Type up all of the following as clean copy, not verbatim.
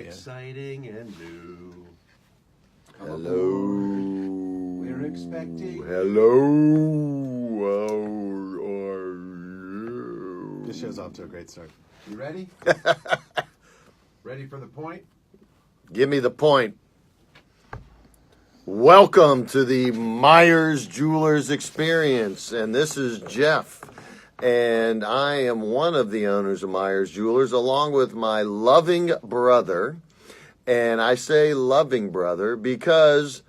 exciting and new. Hello. We're expecting. Hello. How are you? This show's off to a great start. You ready? Ready for the point? Give me the point. Welcome to the Meyers Jewelers Experience, and this is Jeff, and I am one of the owners of Meyers Jewelers, along with my loving brother, and I say loving brother because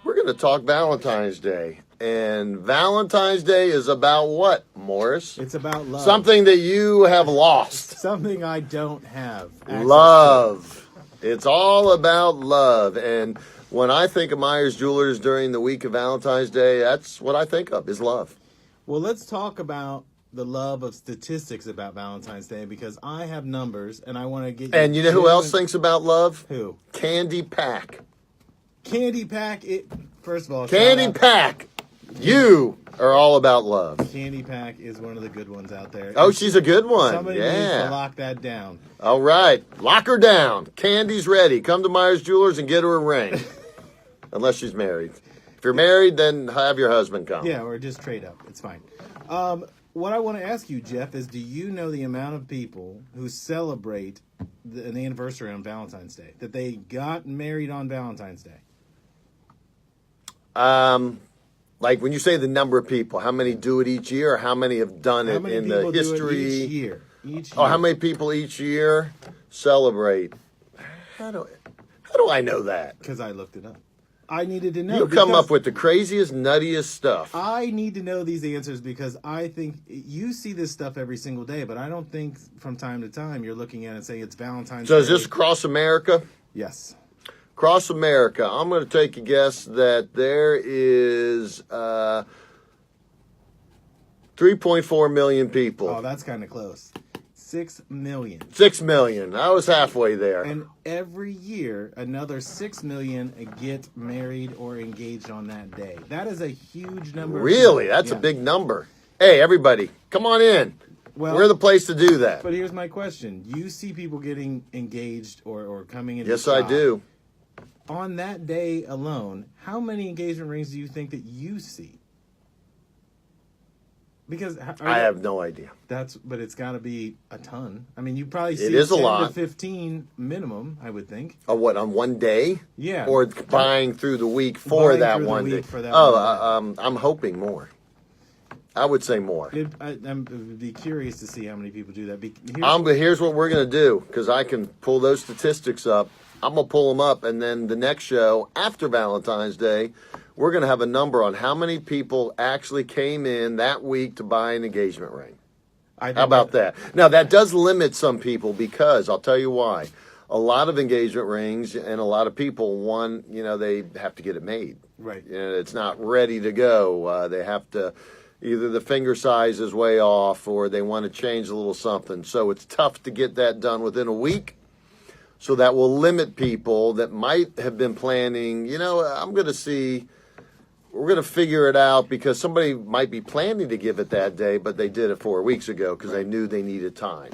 we're going to talk Valentine's Day, and Valentine's Day is about what, Morris? It's about love. Something that you have lost. Something I don't have. access Love. It's all about love, and when I think of Meyers Jewelers during the week of Valentine's Day, that's what I think of, is love. Well, let's talk about the love of statistics about Valentine's Day because I have numbers and I want to get you. And you know who else thinks about love? Who? Candy Pack. Candy Pack. First of all, Candy Pack. You are all about love. Candy Pack is one of the good ones out there. Oh, she's a good one. Somebody needs to Yeah. lock that down. All right. Lock her down. Candy's ready. Come to Meyers Jewelers and get her a ring. Unless she's married. If you're married, then have your husband come. Yeah, or just trade up. It's fine. What I want to ask you, Jeff, is do you know the amount of people who celebrate an anniversary on Valentine's Day? That they got married on Valentine's Day? Like when you say the number of people, how many do it each year, or how many have done it in the history? Each year. Oh, how many people each year celebrate? How do I know that? Because I looked it up. I needed to know. You come because up with the craziest, nuttiest stuff. I need to know these answers because I think you see this stuff every single day, but I don't think from time to time you're looking at it and saying it's Valentine's Day. So is this across America? Yes. Across America, I'm going to take a guess that there is 3.4 million people. Oh, that's kind of close. 6 million. 6 million. I was halfway there. And every year, another 6 million get married or engaged on that day. That is a huge number. Really? That's a big number. Hey, everybody, come on in. Well, we're the place to do that. But here's my question. You see people getting engaged or coming in. Yes, I do. On that day alone, how many engagement rings do you think that you see? Because I have no idea. But it's got to be a ton. I mean, you probably see it is 10 a lot. to 15 minimum, I would think. Oh, what, on one day? Yeah. Or buying through the week for that one day? I'm hoping more. I would say more. I'd be curious to see how many people do that. Here's what we're going to do, because I can pull those statistics up. I'm going to pull them up, and then the next show, after Valentine's Day, we're going to have a number on how many people actually came in that week to buy an engagement ring. How about that? Now, that does limit some people because, I'll tell you why. A lot of engagement rings and a lot of people, they have to get it made. Right. It's not ready to go. They have to, either the finger size is way off or they want to change a little something. So it's tough to get that done within a week. So that will limit people that might have been planning, we're going to figure it out because somebody might be planning to give it that day, but they did it 4 weeks ago because they knew they needed time.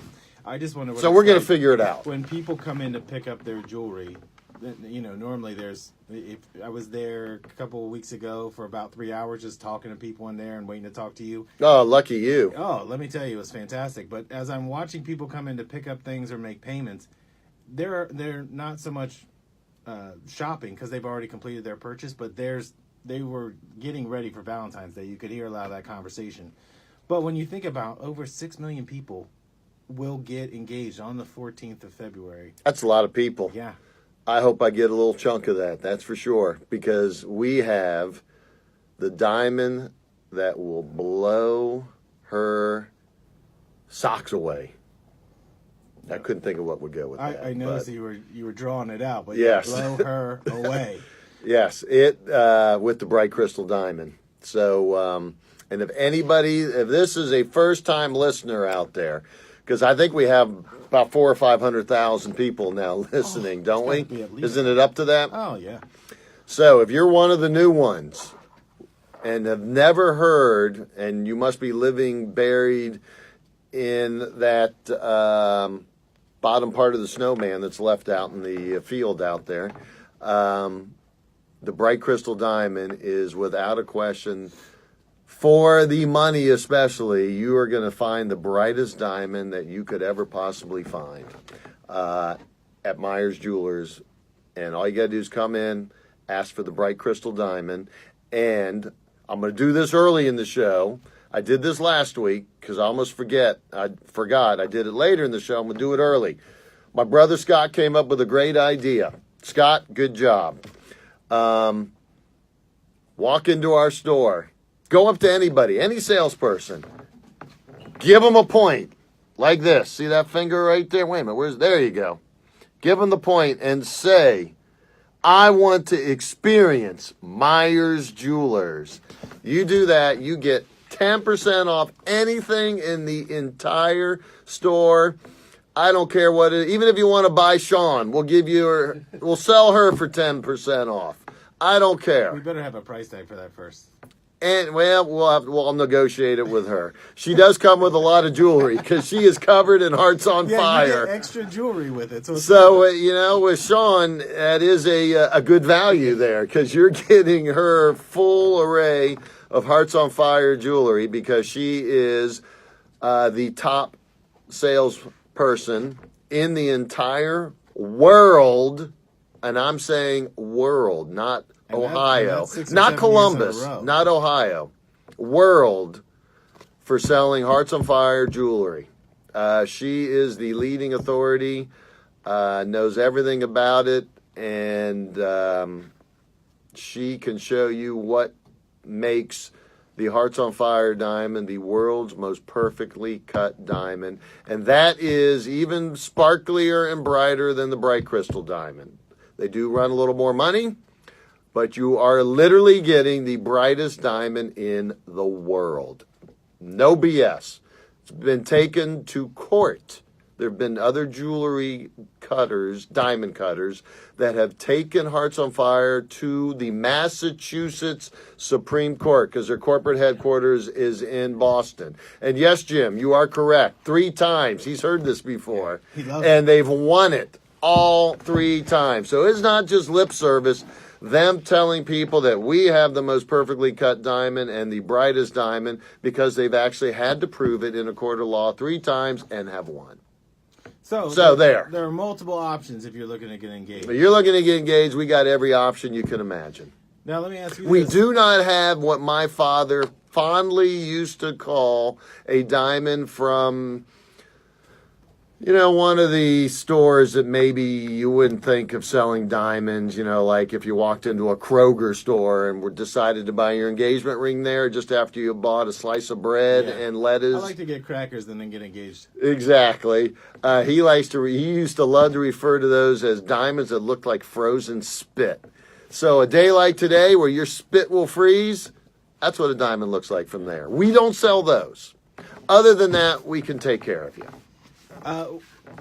I just wonder. So we're going to figure it out. When people come in to pick up their jewelry, normally I was there a couple of weeks ago for about 3 hours just talking to people in there and waiting to talk to you. Oh, lucky you. Oh, let me tell you, it was fantastic. But as I'm watching people come in to pick up things or make payments, they're not so much shopping because they've already completed their purchase, but they were getting ready for Valentine's Day. You could hear a lot of that conversation. But when you think about over 6 million people will get engaged on the 14th of February. That's a lot of people. Yeah. I hope I get a little chunk of that. That's for sure. Because we have the diamond that will blow her socks away. I couldn't think of what would go with that. I noticed you were drawing it out, but yes. Blow her away. Yes, with the bright crystal diamond. So, and if this is a first-time listener out there, because I think we have about 400,000 or 500,000 people now listening, don't we? Isn't it up to that? Oh yeah. So if you're one of the new ones and have never heard, and you must be living buried in that bottom part of the snowman that's left out in the field out there. The bright crystal diamond is without a question, for the money especially, you are going to find the brightest diamond that you could ever possibly find at Meyers Jewelers. And all you got to do is come in, ask for the bright crystal diamond. And I'm going to do this early in the show. I did this last week because I almost forgot. I did it later in the show. I'm going to do it early. My brother Scott came up with a great idea. Scott, good job. Walk into our store. Go up to anybody, any salesperson. Give them a point like this. See that finger right there? Wait a minute. There you go. Give them the point and say, I want to experience Meyers Jewelers. You do that, you get 10% off anything in the entire store. I don't care what it is. Even if you want to buy Sean, we'll sell her for 10% off. I don't care. We better have a price tag for that first. And we'll negotiate it with her. She does come with a lot of jewelry because she is covered in hearts on fire. You get extra jewelry with it. So with Sean, that is a good value there because you're getting her full array of hearts on fire jewelry because she is the top salesperson in the entire world, and I'm saying world, not Ohio, not Columbus, not Ohio, world for selling hearts on fire jewelry. She is the leading authority, knows everything about it, and she can show you what makes the Hearts on Fire diamond the world's most perfectly cut diamond. And that is even sparklier and brighter than the bright crystal diamond. They do run a little more money, but you are literally getting the brightest diamond in the world. No BS. It's been taken to court. There have been other jewelry cutters, diamond cutters, that have taken Hearts on Fire to the Massachusetts Supreme Court because their corporate headquarters is in Boston. And yes, Jim, you are correct. 3 times. He's heard this before. He loves and they've won it all 3 times. So it's not just lip service. Them telling people that we have the most perfectly cut diamond and the brightest diamond because they've actually had to prove it in a court of law 3 times and have won. So there are multiple options if you're looking to get engaged. If you're looking to get engaged, we got every option you can imagine. Now let me ask you We this. do not have what my father fondly used to call a diamond from, one of the stores that maybe you wouldn't think of selling diamonds, like if you walked into a Kroger store and were decided to buy your engagement ring there just after you bought a slice of bread and lettuce. I like to get crackers and then get engaged. Exactly. He used to love to refer to those as diamonds that look like frozen spit. So a day like today where your spit will freeze, that's what a diamond looks like from there. We don't sell those. Other than that, we can take care of you.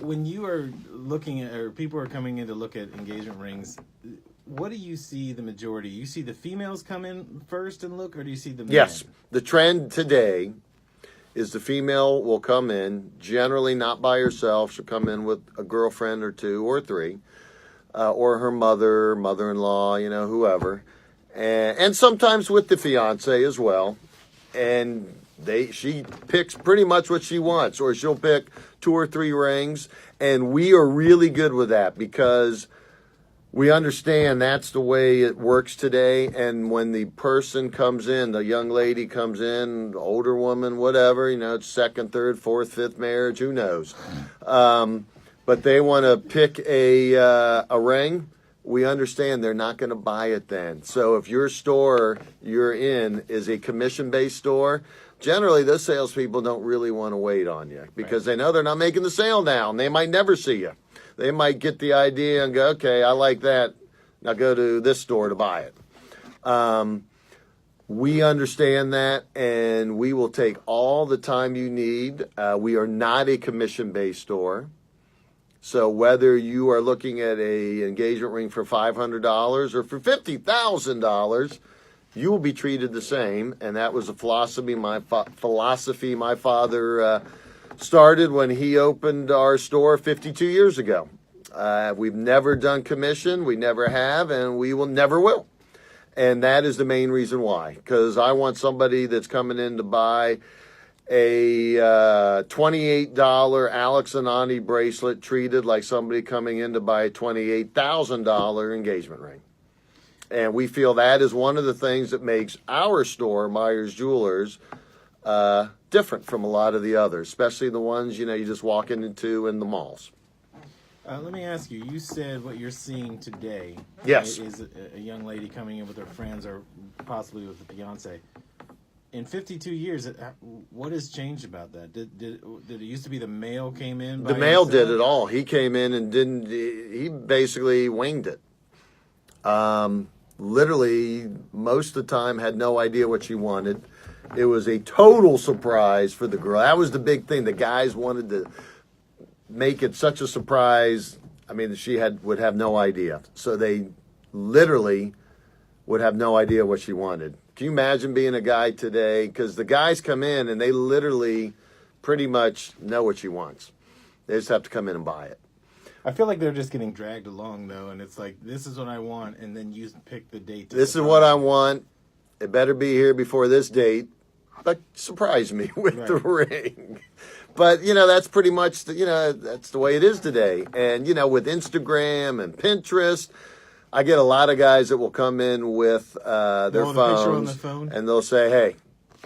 When you are looking at, or people are coming in to look at engagement rings, what do you see the majority? You see the females come in first and look, or do you see the men? Yes. The trend today is the female will come in, generally not by herself. She'll come in with a girlfriend or 2 or 3, or her mother, mother-in-law, whoever. And sometimes with the fiance as well. And she picks pretty much what she wants, or she'll pick 2 or 3 rings, and we are really good with that because we understand that's the way it works today. And when the person comes in, the young lady comes in, the older woman, whatever, it's 2nd, 3rd, 4th, 5th marriage, who knows? But they want to pick a ring. We understand they're not going to buy it then. So if your store you're in is a commission-based store, generally those salespeople don't really want to wait on you because they know they're not making the sale now, and they might never see you. They might get the idea and go, okay, I like that. Now go to this store to buy it. We understand that, and we will take all the time you need. We are not a commission-based store. So whether you are looking at a engagement ring for $500 or for $50,000, you will be treated the same. And that was a philosophy my father started when he opened our store 52 years ago. We've never done commission. We never have, and we will never will. And that is the main reason why, because I want somebody that's coming in to buy a $28 Alex and Ani bracelet treated like somebody coming in to buy a $28,000 engagement ring. And we feel that is one of the things that makes our store, Meyers Jewelers, different from a lot of the others, especially the ones, you just walk into in the malls. Let me ask you, you said what you're seeing today Yes. is a young lady coming in with her friends or possibly with a fiance. In 52 years, what has changed about that? Did it used to be the male came in? The male did it all. He came in and he basically winged it. Literally, most of the time had no idea what she wanted. It was a total surprise for the girl. That was the big thing. The guys wanted to make it such a surprise. I mean, she would have no idea. So they literally would have no idea what she wanted. Can you imagine being a guy today? Because the guys come in and they literally pretty much know what she wants. They just have to come in and buy it. I feel like they're just getting dragged along, though, and it's like, this is what I want, and then you pick the date. This is what I want. It better be here before this date. But surprise me with the ring. But, that's pretty much, that's the way it is today. And, with Instagram and Pinterest, I get a lot of guys that will come in with their phones, and they'll say, hey,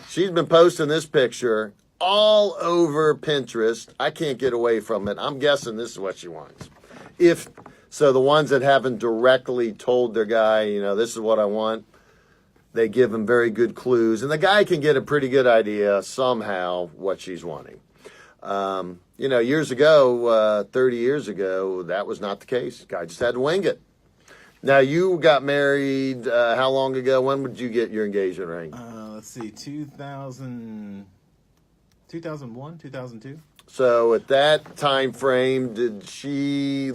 she's been posting this picture all over Pinterest. I can't get away from it. I'm guessing this is what she wants. So the ones that haven't directly told their guy, this is what I want, they give him very good clues. And the guy can get a pretty good idea somehow what she's wanting. Years ago, 30 years ago, that was not the case. Guy just had to wing it. Now, you got married how long ago? When would you get your engagement ring? Let's see, 2001, 2002. So at that time frame, did she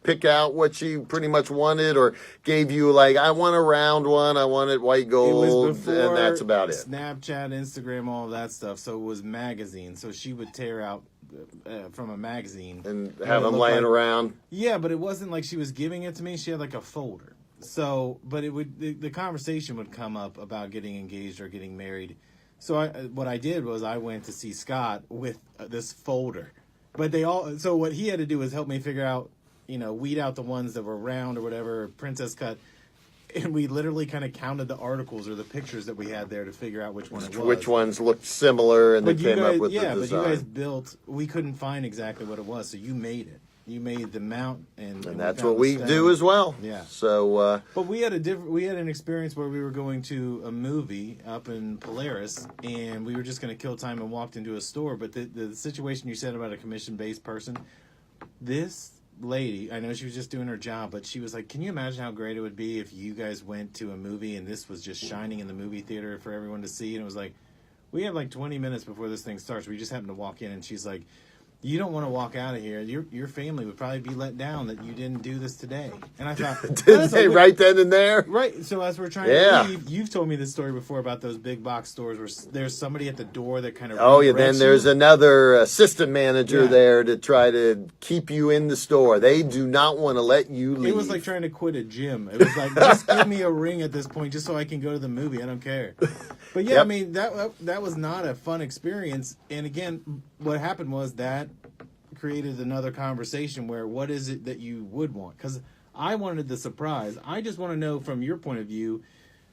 pick out what she pretty much wanted, or gave you I want a round one, I want it white gold, and that's about it? Snapchat, Instagram, all of that stuff. So it was magazines. So she would tear out from a magazine and have them laying around. Yeah, but it wasn't like she was giving it to me. She had a folder. So, but it would the conversation would come up about getting engaged or getting married. So what I did was I went to see Scott with this folder. But so what he had to do was help me figure out, weed out the ones that were round or whatever, princess cut. And we literally kind of counted the articles or the pictures that we had there to figure out which one it was. Which ones looked similar, and they came up with the design. Yeah, but you guys we couldn't find exactly what it was, so you made it. You made the mount, and that's what we do as well. Yeah. So, but we had an experience where we were going to a movie up in Polaris, and we were just going to kill time and walked into a store. But the situation you said about a commission-based person, this lady, I know she was just doing her job, but she was like, can you imagine how great it would be if you guys went to a movie and this was just shining in the movie theater for everyone to see? And it was like, we have 20 minutes before this thing starts. We just happened to walk in, and she's like, you don't want to walk out of here. Your family would probably be let down that you didn't do this today. And I thought, didn't they right then and there? Right. So as we're trying to leave, you've told me this story before about those big box stores where there's somebody at the door that kind of then there's another assistant manager there to try to keep you in the store. They do not want to let you leave. It was like trying to quit a gym. It was like, just give me a ring at this point just so I can go to the movie. I don't care. But yeah, I mean, that was not a fun experience. And again, what happened was that created another conversation where what is it that you would want? Because I wanted the surprise. I just want to know from your point of view,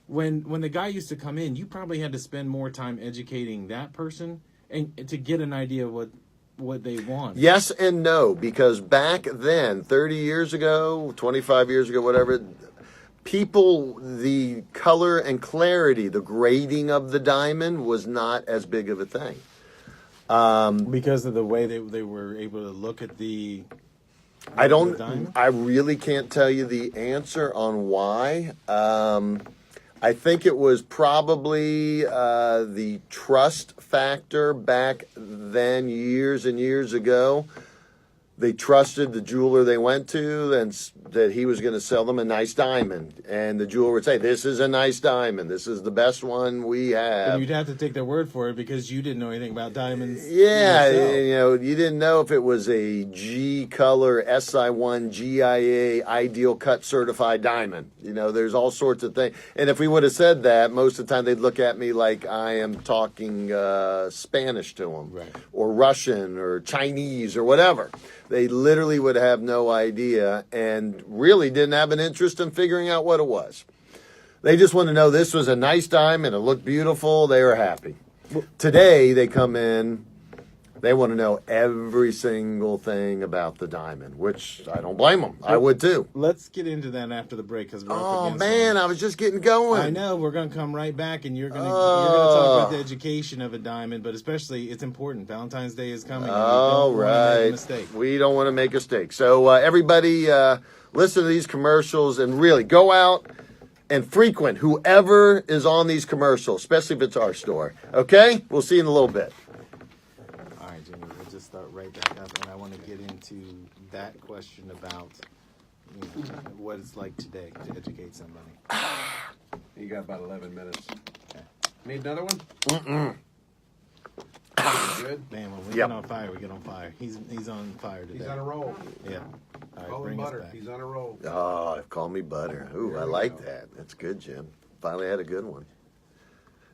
when the guy used to come in, you probably had to spend more time educating that person and to get an idea of what they want. Yes and no, because back then, 30 years ago, 25 years ago, whatever, people, the color and clarity, the grading of the diamond was not as big of a thing. Because of the way they were able to look at the I really can't tell you the answer on why. I think it was probably the trust factor back then, years and years ago. They trusted the jeweler they went to, and that he was going to sell them a nice diamond. And the jeweler would say, "This is a nice diamond. This is the best one we have." And you'd have to take their word for it because you didn't know anything about diamonds. Yeah, yourself. you didn't know if it was a G color SI1 GIA ideal cut certified diamond. There's all sorts of things. And if we would have said that, most of the time they'd look at me like I am talking Spanish to them, Right. or Russian or Chinese or whatever. They literally would have no idea and really didn't have an interest in figuring out what it was. They just want to know this was a nice diamond, it looked beautiful, they were happy. Today, they come in, they want to know every single thing about the diamond, which I don't blame them. I would too. Let's get into that after the break because we're up Oh, against man, them. I was just getting going. I know we're going to come right back, and you're going to talk about the education of a diamond, but especially it's important. Valentine's Day is coming. And All we don't want to make a right. mistake. We don't want to make a mistake. So everybody listen to these commercials and really go out and frequent whoever is on these commercials, especially if it's our store. Okay? We'll see you in a little bit. All right, Jimmy, we'll just start right back up, and I want to get into that question about what it's like today to educate somebody. You got about 11 minutes. Okay. Need another one? Mm-mm. Good. Man, when we Yep. get on fire, we get on fire. He's on fire today. He's on a roll. Yeah. All right, Call him bring us Butter. back. He's on a roll. Oh, call me Butter. Ooh, There I we like go. that. That's good, Jim. Finally had a good one.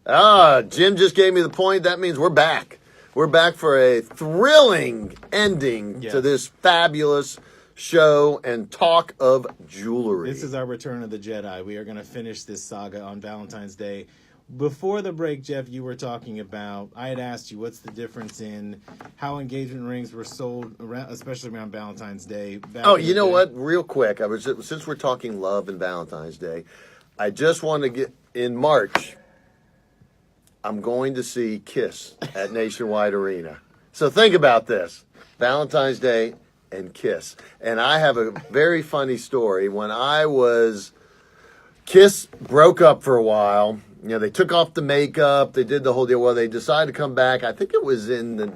Ah, Jim just gave me the point. That means we're back. We're back for a thrilling ending Yes. to this fabulous show and talk of jewelry. This is our Return of the Jedi. We are going to finish this saga on Valentine's Day. Before the break, Jeff, you were talking about, I had asked you what's the difference in how engagement rings were sold, around, especially around Valentine's Day. back Oh, in you the know day. what? Real quick, since we're talking love and Valentine's Day, I just want to get in March. I'm going to see Kiss at Nationwide Arena. So think about this: Valentine's Day and Kiss. And I have a very funny story. When Kiss broke up for a while. They took off the makeup. They did the whole deal. Well, they decided to come back. I think it was in the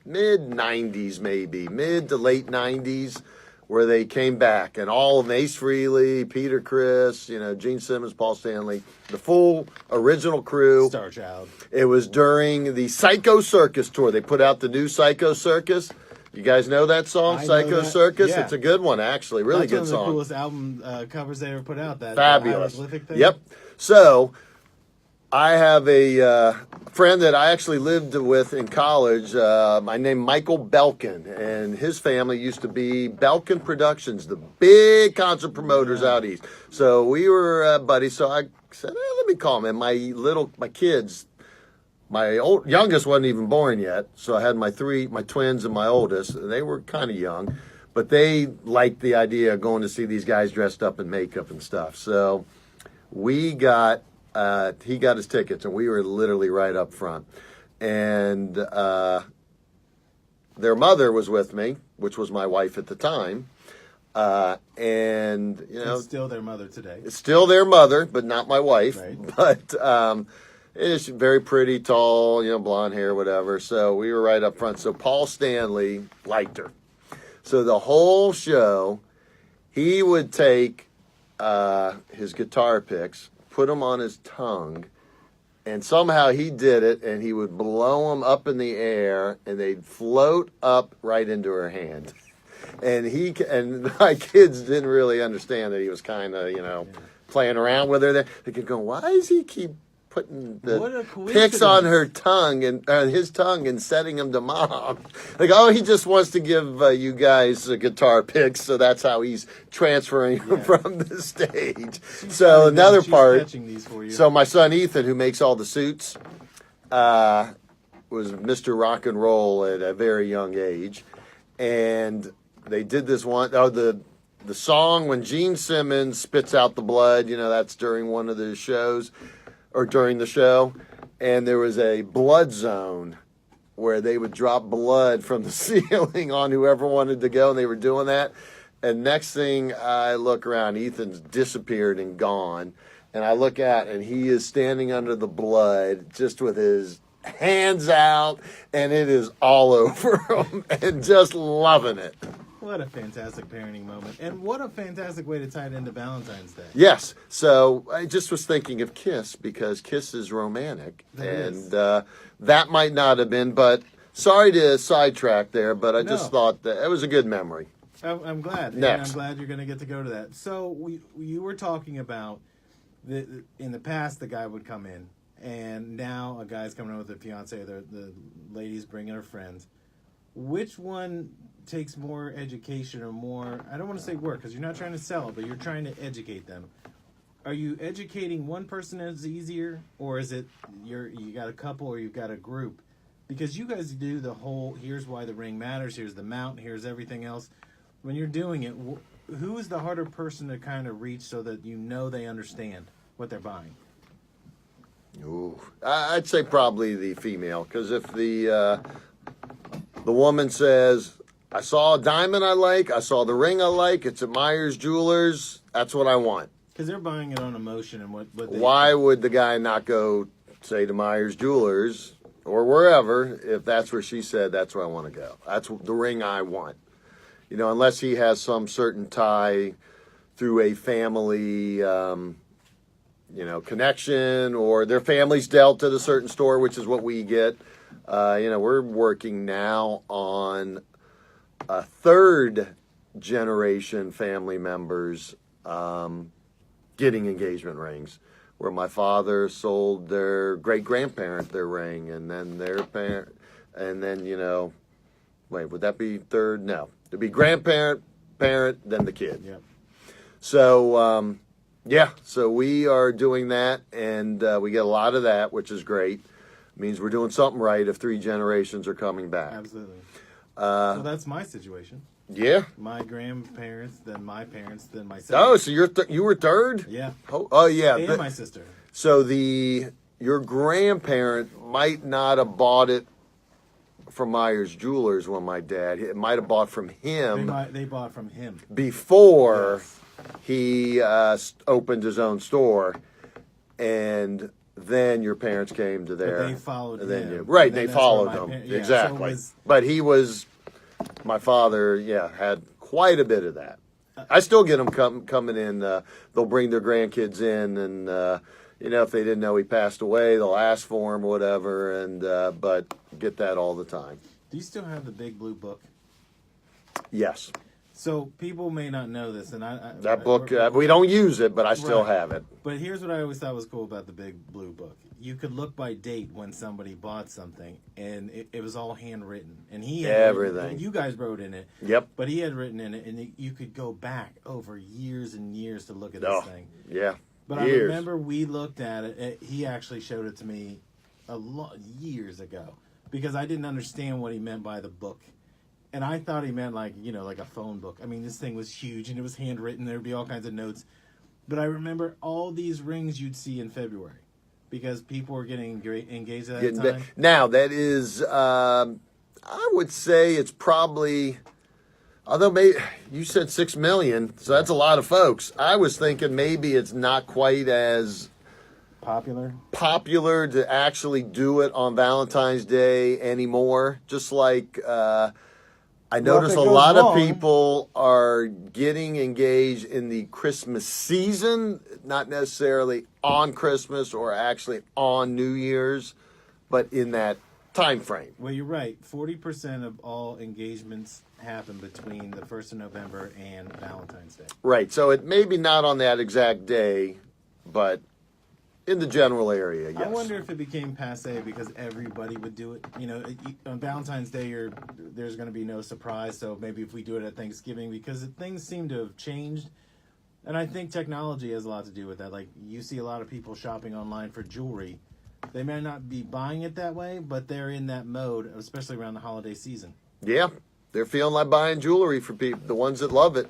mid-90s, maybe. Mid to late 90s, where they came back. And all of them, Ace Frehley, Peter Criss, Gene Simmons, Paul Stanley, the full original crew. Star Child. It was during the Psycho Circus tour. They put out the new Psycho Circus. You guys know that song, I know Psycho that. Circus? Yeah. It's a good one, actually. Really That's good one of song. the coolest album covers they ever put out. That Fabulous. hieroglyphic thing. Yep. So I have a friend that I actually lived with in college. My name Michael Belkin, and his family used to be Belkin Productions, the big concert promoters out east. So we were buddies. So I said, let me call him. And my kids. My youngest wasn't even born yet, so I had my twins and my oldest. They were kind of young, but they liked the idea of going to see these guys dressed up in makeup and stuff. So he got his tickets, and we were literally right up front. And their mother was with me, which was my wife at the time. And It's still their mother today. it's still their mother, but not my wife. Right. But it's very pretty, tall, blonde hair, whatever. So we were right up front. So Paul Stanley liked her. So the whole show, he would take his guitar picks, put them on his tongue, and somehow he did it, and he would blow them up in the air, and they'd float up right into her hand. And my kids didn't really understand that he was kind of, playing around with her there. They kept going, why does he keep putting What a the coincidence. picks on her tongue and his tongue and setting them to mom? Like, oh, he just wants to give you guys guitar picks, so that's how he's transferring them from the stage. So another She's part. catching these for you. So my son Ethan, who makes all the suits, was Mr. Rock and Roll at a very young age, and they did this one. Oh, the song when Gene Simmons spits out the blood. That's during one of the shows, or during the show, and there was a blood zone where they would drop blood from the ceiling on whoever wanted to go, and they were doing that. And next thing I look around, Ethan's disappeared and gone. And I look out, and he is standing under the blood, just with his hands out, and it is all over them, and just loving it. What a fantastic parenting moment. And what a fantastic way to tie it into Valentine's Day. Yes. So I just was thinking of Kiss because Kiss is romantic. That might not have been, but sorry to sidetrack there, but I just thought that it was a good memory. I'm glad. Next. And I'm glad you're going to get to go to that. So you were talking about, in the past, the guy would come in, and now a guy's coming in with a fiance, the lady's bringing her friends. Which one takes more education or more, I don't want to say work because you're not trying to sell it, but you're trying to educate them. Are you educating one person as easier, or is it you got a couple or you've got a group? Because you guys do the whole, here's why the ring matters, here's the mount, here's everything else. When you're doing it, who is the harder person to kind of reach so that you know they understand what they're buying? Ooh, I'd say probably the female, because if the woman says, I saw a diamond I like, I saw the ring I like, it's at Meyers Jewelers, that's what I want. Because they're buying it on emotion and what they... Why would the guy not go, say, to Meyers Jewelers or wherever, if that's where she said, that's where I want to go. That's the ring I want. You know, unless he has some certain tie through a family, connection, or their family's dealt at a certain store, which is what we get. We're working now on a third generation family members getting engagement rings, where my father sold their great grandparent their ring, and then their parent, and then would that be third? No, it'd be grandparent, parent, then the kid. Yep. So so we are doing that, and we get a lot of that, which is great. It means we're doing something right if 3 generations are coming back. Absolutely. Well, that's my situation. Yeah. My grandparents, then my parents, then my sister. Oh, so you were third? Yeah. Oh yeah. And my sister. So your grandparent might not have bought it from Meyers Jewelers when my dad. It might have bought from him. They bought from him before he opened his own store, and then your parents came to their. But they followed him. Right, they followed him. Exactly. So but he was, my father, had quite a bit of that. I still get them coming in. They'll bring their grandkids in, and if they didn't know he passed away, they'll ask for him or whatever. And but get that all the time. Do you still have the big blue book? Yes. So people may not know this, and that book we don't use it, but I still have it. But here's what I always thought was cool about the big blue book: you could look by date when somebody bought something, and it was all handwritten, and he had everything. You guys wrote in it. Yep. But he had written in it, and you could go back over years and years to look at this thing. Yeah. But years. I remember we looked at it. He actually showed it to me years ago because I didn't understand what he meant by the book. And I thought he meant like a phone book. I mean, this thing was huge and it was handwritten. There'd be all kinds of notes. But I remember all these rings you'd see in February because people were getting engaged at that time. Now, that is, I would say it's probably, although maybe you said 6 million, so that's a lot of folks. I was thinking maybe it's not quite as popular to actually do it on Valentine's Day anymore. Just like I notice a lot of people are getting engaged in the Christmas season, not necessarily on Christmas or actually on New Year's, but in that time frame. Well, you're right. 40% of all engagements happen between the 1st of November and Valentine's Day. Right. So it may be not on that exact day, but in the general area, yes. I wonder if it became passé because everybody would do it. On Valentine's Day, there's going to be no surprise. So maybe if we do it at Thanksgiving, because things seem to have changed. And I think technology has a lot to do with that. Like, you see a lot of people shopping online for jewelry. They may not be buying it that way, but they're in that mode, especially around the holiday season. Yeah. They're feeling like buying jewelry for people, the ones that love it.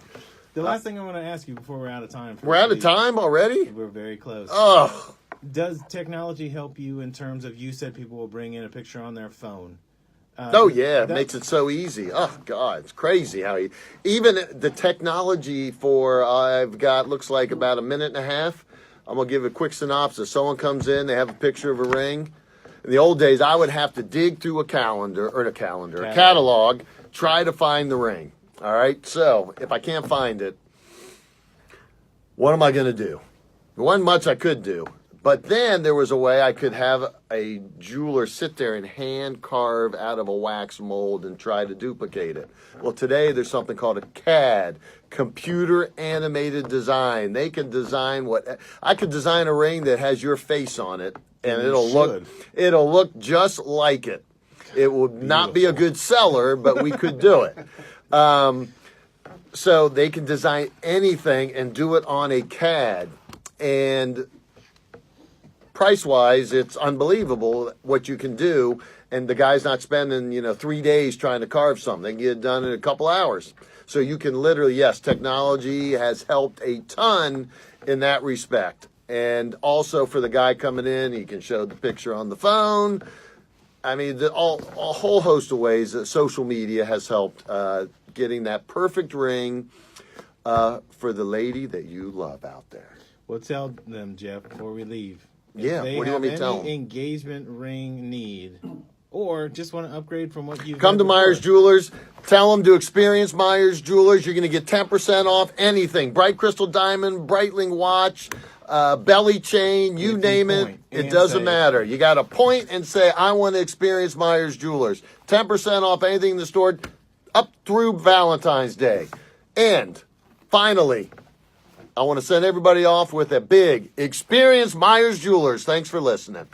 The last thing I want to ask you before we're out of time. We're out of time already? We're very close. Oh. Does technology help you in terms of, you said people will bring in a picture on their phone? It makes it so easy. Oh, God, it's crazy how even the technology for, I've got, looks like about a minute and a half. I'm going to give a quick synopsis. Someone comes in, they have a picture of a ring. In the old days, I would have to dig through a catalog, try to find the ring. All right. So if I can't find it, what am I going to do? There wasn't much I could do. But then there was a way I could have a jeweler sit there and hand carve out of a wax mold and try to duplicate it. Well, today there's something called a CAD, computer animated design. They can design I could design a ring that has your face on it, and it'll look just like it. It would not be a good seller, but we could do it. So they can design anything and do it on a CAD. And price-wise, it's unbelievable what you can do, and the guy's not spending 3 days trying to carve something. Get it done in a couple hours. So you can literally, yes, technology has helped a ton in that respect. And also for the guy coming in, he can show the picture on the phone. I mean, a whole host of ways that social media has helped getting that perfect ring for the lady that you love out there. Well, tell them, Jeff, before we leave. Yeah, what do you want me to tell them? Engagement ring need, or just want to upgrade from what you've come to Meyers Jewelers. Tell them to experience Meyers Jewelers. You're going to get 10% off anything. Bright crystal diamond, Breitling watch, belly chain, you name it. It doesn't matter. You got to point and say, I want to experience Meyers Jewelers. 10% off anything in the store up through Valentine's Day. And finally, I want to send everybody off with a big experience Meyers Jewelers. Thanks for listening.